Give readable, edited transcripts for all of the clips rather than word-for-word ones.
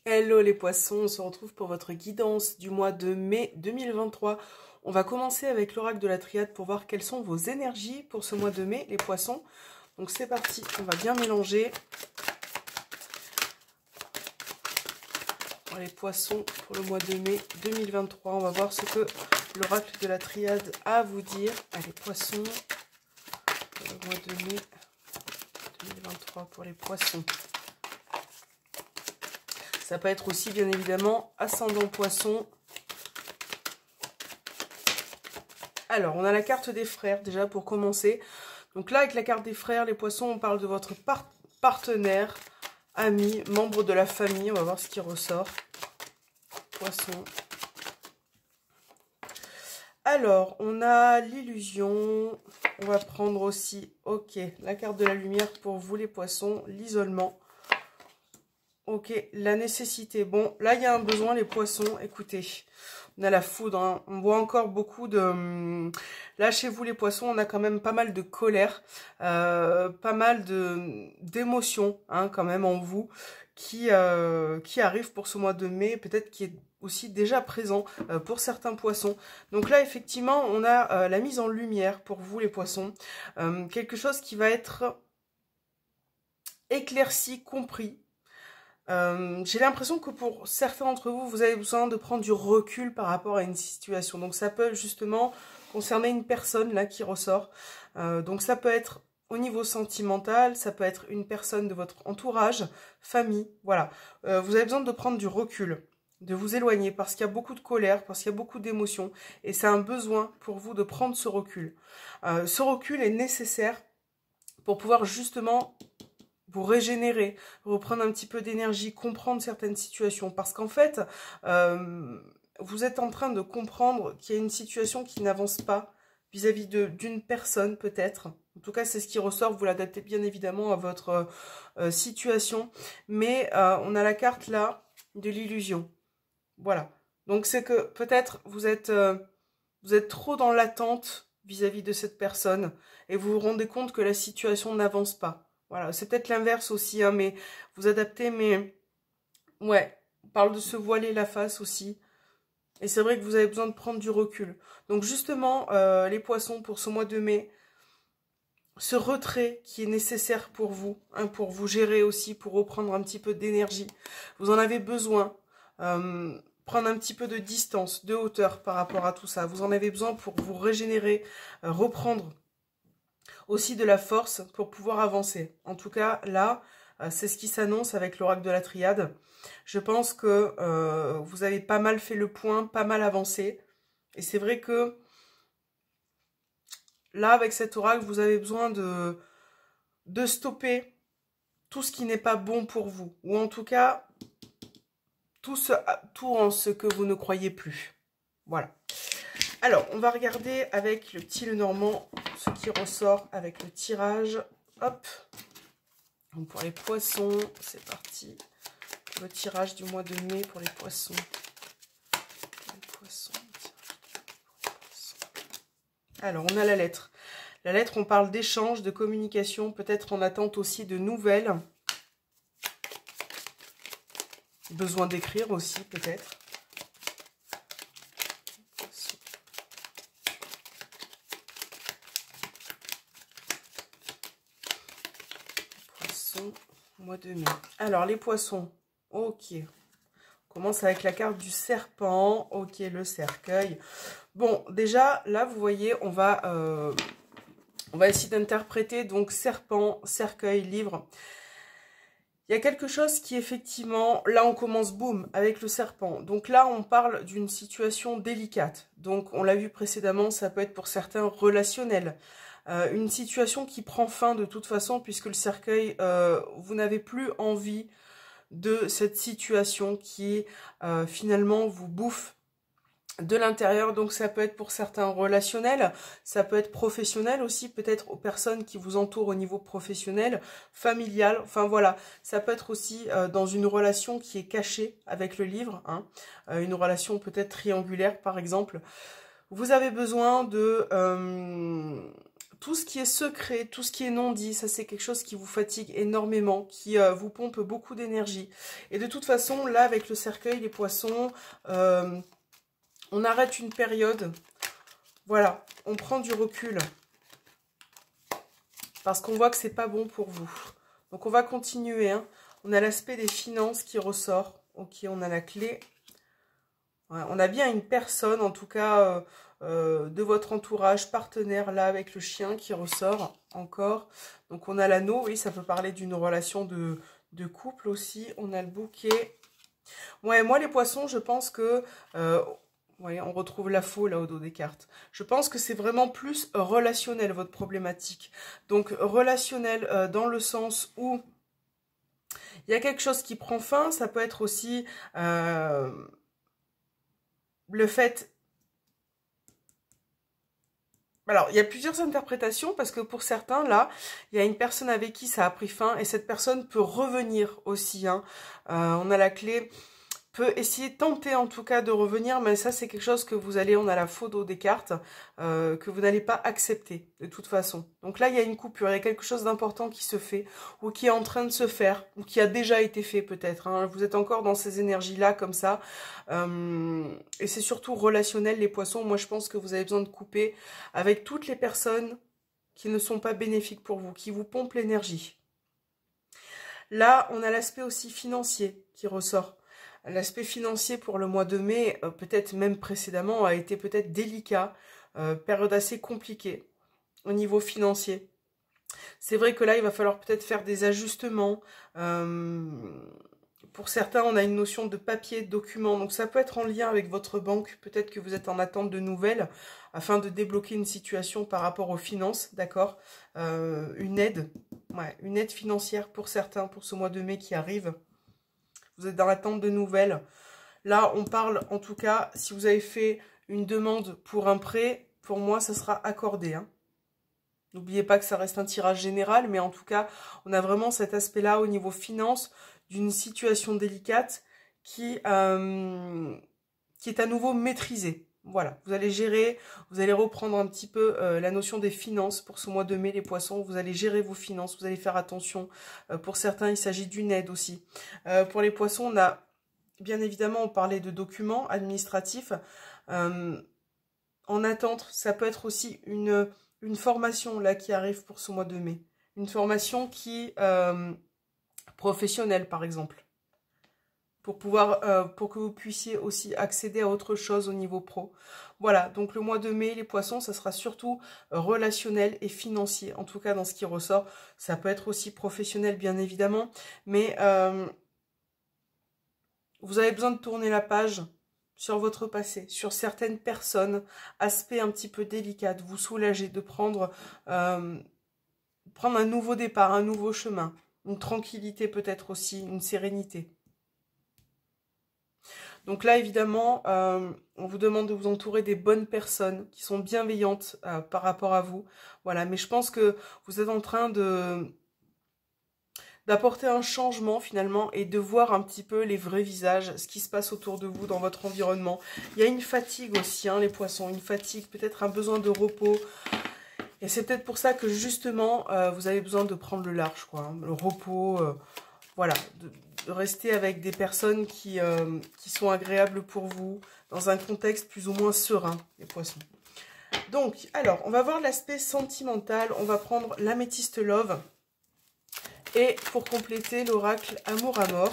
Hello les poissons, on se retrouve pour votre guidance du mois de mai 2023. On va commencer avec l'oracle de la triade pour voir quelles sont vos énergies pour ce mois de mai, les poissons. Donc c'est parti, on va bien mélanger. Pour les poissons, pour le mois de mai 2023, on va voir ce que l'oracle de la triade a à vous dire. Allez, poissons, pour le mois de mai 2023 pour les poissons. Ça peut être aussi, bien évidemment, ascendant poisson. Alors, on a la carte des frères, déjà, pour commencer. Donc là, avec la carte des frères, les poissons, on parle de votre partenaire, ami, membre de la famille. On va voir ce qui ressort. Poisson. Alors, on a l'illusion. On va prendre aussi, ok, la carte de la lumière pour vous, les poissons, l'isolement. Ok, la nécessité. Bon, là, il y a un besoin, les poissons. Écoutez, on a la foudre. Hein. On voit encore beaucoup de... Là, chez vous, les poissons, on a quand même pas mal de colère, pas mal d'émotions, hein, quand même, en vous, qui arrivent pour ce mois de mai, peut-être qui est aussi déjà présent pour certains poissons. Donc là, effectivement, on a la mise en lumière pour vous, les poissons. Quelque chose qui va être éclairci, compris. J'ai l'impression que pour certains d'entre vous, vous avez besoin de prendre du recul par rapport à une situation. Donc ça peut justement concerner une personne là qui ressort. Donc ça peut être au niveau sentimental, ça peut être une personne de votre entourage, famille, voilà. Vous avez besoin de prendre du recul, de vous éloigner parce qu'il y a beaucoup de colère, parce qu'il y a beaucoup d'émotions. Et c'est un besoin pour vous de prendre ce recul. Ce recul est nécessaire pour pouvoir justement vous régénérer, reprendre un petit peu d'énergie, comprendre certaines situations. Parce qu'en fait, vous êtes en train de comprendre qu'il y a une situation qui n'avance pas vis-à-vis d'une personne peut-être. En tout cas, c'est ce qui ressort. Vous l'adaptez bien évidemment à votre situation. Mais on a la carte là de l'illusion. Voilà. Donc c'est que peut-être vous êtes trop dans l'attente vis-à-vis de cette personne. Et vous vous rendez compte que la situation n'avance pas. Voilà, c'est peut-être l'inverse aussi, hein, mais vous adaptez, mais ouais, on parle de se voiler la face aussi. Et c'est vrai que vous avez besoin de prendre du recul. Donc justement, les poissons, pour ce mois de mai, ce retrait qui est nécessaire pour vous, hein, pour vous gérer aussi, pour reprendre un petit peu d'énergie. Vous en avez besoin. Prendre un petit peu de distance, de hauteur par rapport à tout ça. Vous en avez besoin pour vous régénérer, reprendre aussi de la force pour pouvoir avancer. En tout cas, là, c'est ce qui s'annonce avec l'oracle de la triade. Je pense que vous avez pas mal fait le point, pas mal avancé. Et c'est vrai que là, avec cet oracle, vous avez besoin de stopper tout ce qui n'est pas bon pour vous. Ou en tout cas, tout en ce que vous ne croyez plus. Voilà. Alors, on va regarder avec le petit Lenormand ce qui ressort avec le tirage. Hop. Donc pour les poissons, c'est parti. Le tirage du mois de mai pour les poissons. Alors, on a la lettre. La lettre, on parle d'échange, de communication, peut-être en attente aussi de nouvelles. Besoin d'écrire aussi, peut-être. Mois de mai. Alors, les poissons. Ok. On commence avec la carte du serpent. Ok, le cercueil. Bon, déjà, là, vous voyez, on va essayer d'interpréter. Donc, serpent, cercueil, livre. Il y a quelque chose qui, effectivement, là, on commence, boum, avec le serpent. Donc là, on parle d'une situation délicate. Donc, on l'a vu précédemment, ça peut être pour certains relationnel. Une situation qui prend fin de toute façon, puisque le cercueil, vous n'avez plus envie de cette situation qui finalement vous bouffe de l'intérieur. Donc ça peut être pour certains relationnel, ça peut être professionnel aussi, peut-être aux personnes qui vous entourent au niveau professionnel, familial, enfin voilà. Ça peut être aussi dans une relation qui est cachée avec le livre, hein, une relation peut-être triangulaire par exemple. Vous avez besoin de tout ce qui est secret, tout ce qui est non dit, ça c'est quelque chose qui vous fatigue énormément, qui vous pompe beaucoup d'énergie. Et de toute façon, là avec le cercueil, les poissons, on arrête une période. Voilà, on prend du recul. Parce qu'on voit que c'est pas bon pour vous. Donc on va continuer. Hein. On a l'aspect des finances qui ressort. Ok, on a la clé. Ouais, on a bien une personne, en tout cas, de votre entourage, partenaire, là, avec le chien qui ressort encore. Donc on a l'anneau, oui, ça peut parler d'une relation de couple aussi. On a le bouquet. Ouais, moi les poissons, je pense que... ouais, on retrouve la faux là au dos des cartes. Je pense que c'est vraiment plus relationnel votre problématique. Donc relationnel dans le sens où il y a quelque chose qui prend fin. Ça peut être aussi le fait... Alors, il y a plusieurs interprétations parce que pour certains, là, il y a une personne avec qui ça a pris fin et cette personne peut revenir aussi. Hein. On a la clé... peut essayer de tenter en tout cas de revenir, mais ça c'est quelque chose que vous allez, on a la photo des cartes, que vous n'allez pas accepter de toute façon. Donc là il y a une coupure, il y a quelque chose d'important qui se fait, ou qui est en train de se faire, ou qui a déjà été fait peut-être. Hein. Vous êtes encore dans ces énergies-là comme ça, et c'est surtout relationnel les poissons. Moi je pense que vous avez besoin de couper avec toutes les personnes qui ne sont pas bénéfiques pour vous, qui vous pompent l'énergie. Là on a l'aspect aussi financier qui ressort. L'aspect financier pour le mois de mai, peut-être même précédemment, a été peut-être délicat, période assez compliquée au niveau financier. C'est vrai que là, il va falloir peut-être faire des ajustements. Pour certains, on a une notion de papier, de document, donc ça peut être en lien avec votre banque. Peut-être que vous êtes en attente de nouvelles afin de débloquer une situation par rapport aux finances, d'accord, une aide, ouais, une aide financière pour certains, pour ce mois de mai qui arrive. Vous êtes dans l'attente de nouvelles. Là, on parle, en tout cas, si vous avez fait une demande pour un prêt, pour moi, ça sera accordé. Hein. N'oubliez pas que ça reste un tirage général, mais en tout cas, on a vraiment cet aspect-là au niveau finance d'une situation délicate qui est à nouveau maîtrisée. Voilà, vous allez gérer, vous allez reprendre un petit peu la notion des finances pour ce mois de mai, les poissons. Vous allez gérer vos finances, vous allez faire attention. Pour certains, il s'agit d'une aide aussi. Pour les poissons, on a, bien évidemment, on parlait de documents administratifs. En attente, ça peut être aussi une formation là qui arrive pour ce mois de mai. Une formation qui professionnelle, par exemple. Pour que vous puissiez aussi accéder à autre chose au niveau pro. Voilà, donc le mois de mai, les poissons, ça sera surtout relationnel et financier, en tout cas dans ce qui ressort. Ça peut être aussi professionnel, bien évidemment, mais vous avez besoin de tourner la page sur votre passé, sur certaines personnes, aspect un petit peu délicat, de vous soulager, de prendre un nouveau départ, un nouveau chemin, une tranquillité peut-être aussi, une sérénité. Donc là, évidemment, on vous demande de vous entourer des bonnes personnes qui sont bienveillantes par rapport à vous. Voilà, mais je pense que vous êtes en train d'apporter un changement finalement et de voir un petit peu les vrais visages, ce qui se passe autour de vous dans votre environnement. Il y a une fatigue aussi, hein, les poissons, une fatigue, peut-être un besoin de repos. Et c'est peut-être pour ça que justement, vous avez besoin de prendre le large, quoi, hein, le repos, voilà, de rester avec des personnes qui sont agréables pour vous, dans un contexte plus ou moins serein, les poissons. Donc, alors, on va voir l'aspect sentimental. On va prendre l'améthyste love. Et pour compléter l'oracle amour à mort,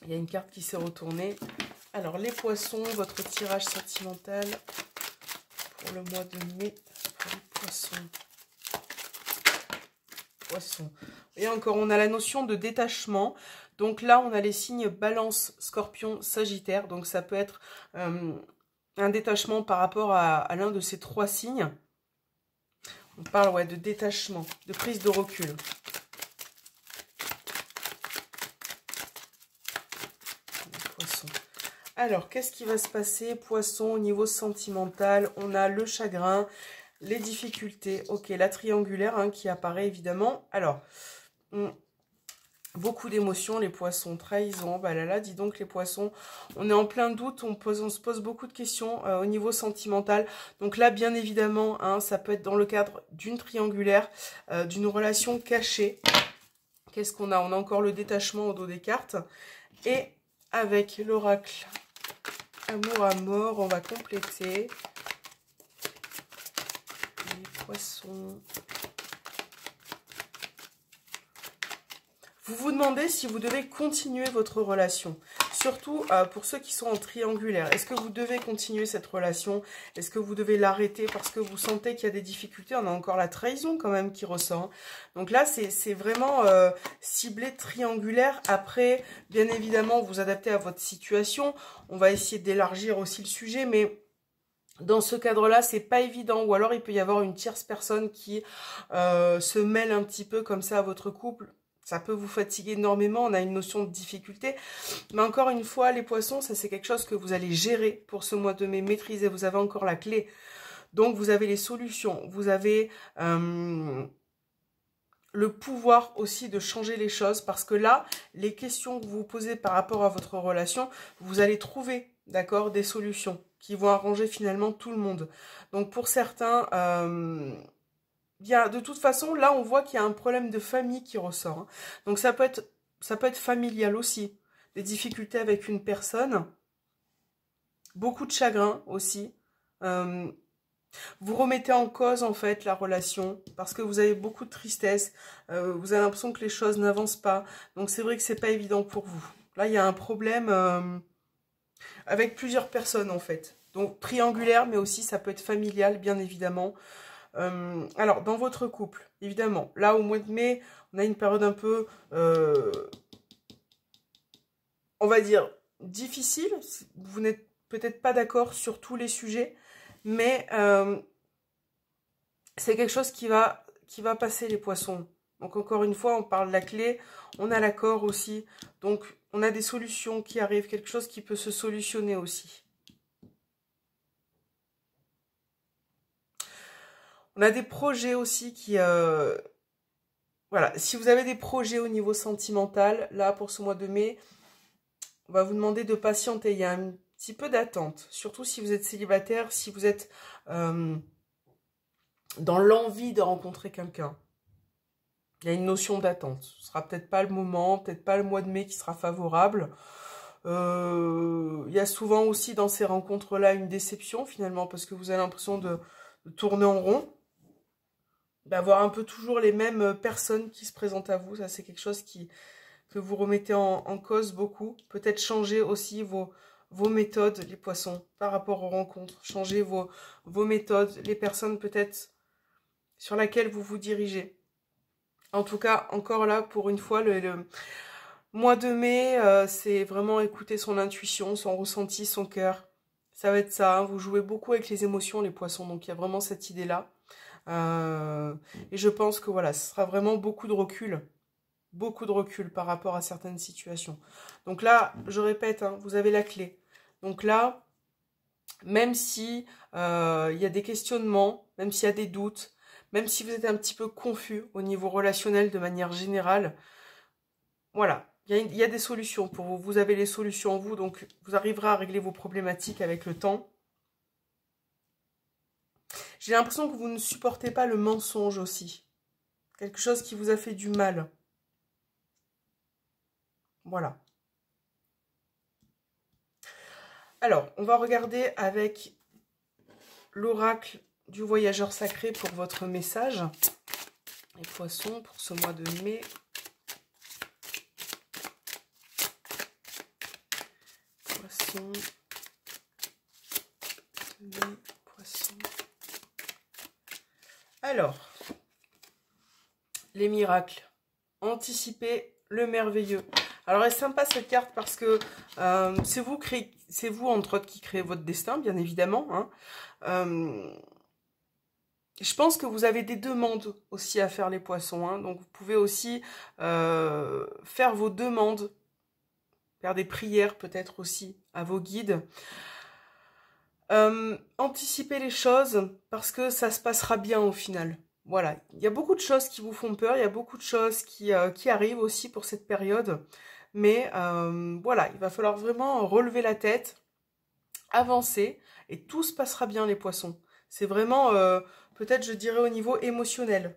il y a une carte qui s'est retournée. Alors, les poissons, votre tirage sentimental pour le mois de mai, pour les poissons. Poissons. Et encore, on a la notion de détachement. Donc là, on a les signes balance, scorpion, sagittaire. Donc ça peut être un détachement par rapport à l'un de ces trois signes. On parle ouais, de détachement, de prise de recul. Poisson. Alors, qu'est-ce qui va se passer, poisson, au niveau sentimental? On a le chagrin, les difficultés. Ok, la triangulaire hein, qui apparaît évidemment. Alors, Beaucoup d'émotions, les poissons, trahison, bah là là, dis donc les poissons, on est en plein doute, on se pose beaucoup de questions au niveau sentimental. Donc là, bien évidemment, hein, ça peut être dans le cadre d'une triangulaire, d'une relation cachée. Qu'est-ce qu'on a? On a encore le détachement au dos des cartes. Et avec l'oracle Amour à mort, on va compléter les poissons. Vous vous demandez si vous devez continuer votre relation. Surtout pour ceux qui sont en triangulaire. Est-ce que vous devez continuer cette relation? Est-ce que vous devez l'arrêter parce que vous sentez qu'il y a des difficultés? On a encore la trahison quand même qui ressort. Donc là, c'est vraiment ciblé triangulaire. Après, bien évidemment, vous adaptez à votre situation. On va essayer d'élargir aussi le sujet, mais dans ce cadre-là, c'est pas évident. Ou alors, il peut y avoir une tierce personne qui se mêle un petit peu comme ça à votre couple. Ça peut vous fatiguer énormément, on a une notion de difficulté. Mais encore une fois, les poissons, ça c'est quelque chose que vous allez gérer pour ce mois de mai, maîtriser. Vous avez encore la clé. Donc vous avez les solutions. Vous avez le pouvoir aussi de changer les choses. Parce que là, les questions que vous vous posez par rapport à votre relation, vous allez trouver, d'accord, des solutions qui vont arranger finalement tout le monde. Donc pour certains... bien, de toute façon, là, on voit qu'il y a un problème de famille qui ressort. Hein. Donc, ça peut être familial aussi. Des difficultés avec une personne. Beaucoup de chagrin aussi. Vous remettez en cause, en fait, la relation. Parce que vous avez beaucoup de tristesse. Vous avez l'impression que les choses n'avancent pas. Donc, c'est vrai que c'est pas évident pour vous. Là, il y a un problème avec plusieurs personnes, en fait. Donc, triangulaire, mais aussi, ça peut être familial, bien évidemment. Alors, dans votre couple, évidemment, là, au mois de mai, on a une période un peu, on va dire, difficile. Vous n'êtes peut-être pas d'accord sur tous les sujets, mais c'est quelque chose qui va passer, les poissons. Donc, encore une fois, on parle de la clé, on a l'accord aussi. Donc, on a des solutions qui arrivent, quelque chose qui peut se solutionner aussi. On a des projets aussi qui... voilà, si vous avez des projets au niveau sentimental, là, pour ce mois de mai, on va vous demander de patienter. Il y a un petit peu d'attente, surtout si vous êtes célibataire, si vous êtes dans l'envie de rencontrer quelqu'un. Il y a une notion d'attente. Ce sera peut-être pas le moment, peut-être pas le mois de mai qui sera favorable. Il y a souvent aussi dans ces rencontres-là une déception, finalement, parce que vous avez l'impression de tourner en rond. D'avoir un peu toujours les mêmes personnes qui se présentent à vous. Ça, c'est quelque chose que vous remettez en cause beaucoup. Peut-être changer aussi vos méthodes, les poissons, par rapport aux rencontres. Changer vos méthodes, les personnes peut-être sur laquelle vous vous dirigez. En tout cas, encore là, pour une fois, le mois de mai, c'est vraiment écouter son intuition, son ressenti, son cœur. Ça va être ça, hein. Vous jouez beaucoup avec les émotions, les poissons. Donc, il y a vraiment cette idée-là. Et je pense que voilà, ce sera vraiment beaucoup de recul par rapport à certaines situations. Donc là, je répète, hein, vous avez la clé. Donc là, même si il y a des questionnements, même s'il y a des doutes, même si vous êtes un petit peu confus au niveau relationnel de manière générale, voilà, il y a des solutions pour vous. Vous avez les solutions en vous, donc vous arriverez à régler vos problématiques avec le temps. J'ai l'impression que vous ne supportez pas le mensonge aussi. Quelque chose qui vous a fait du mal. Voilà. Alors, on va regarder avec l'oracle du voyageur sacré pour votre message. Les poissons pour ce mois de mai. Poissons. Poissons. Alors, les miracles. Anticiper le merveilleux. Alors, elle est sympa cette carte parce que c'est vous, entre autres, qui créez votre destin, bien évidemment. Hein. Je pense que vous avez des demandes aussi à faire, les poissons. Hein. Donc, vous pouvez aussi faire vos demandes, faire des prières peut-être aussi à vos guides. Anticiper les choses parce que ça se passera bien au final. Voilà, il y a beaucoup de choses qui vous font peur, il y a beaucoup de choses qui arrivent aussi pour cette période. Mais voilà, il va falloir vraiment relever la tête, avancer, et tout se passera bien les poissons. C'est vraiment, peut-être je dirais au niveau émotionnel.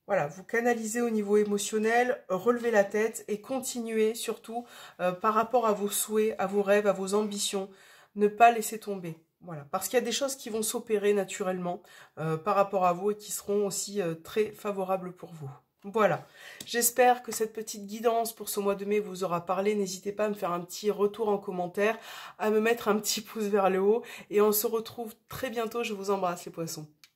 Voilà, vous canalisez au niveau émotionnel, relevez la tête et continuez surtout par rapport à vos souhaits, à vos rêves, à vos ambitions. Ne pas laisser tomber. Voilà, parce qu'il y a des choses qui vont s'opérer naturellement par rapport à vous et qui seront aussi très favorables pour vous. Voilà, j'espère que cette petite guidance pour ce mois de mai vous aura parlé. N'hésitez pas à me faire un petit retour en commentaire, à me mettre un petit pouce vers le haut et on se retrouve très bientôt. Je vous embrasse les poissons.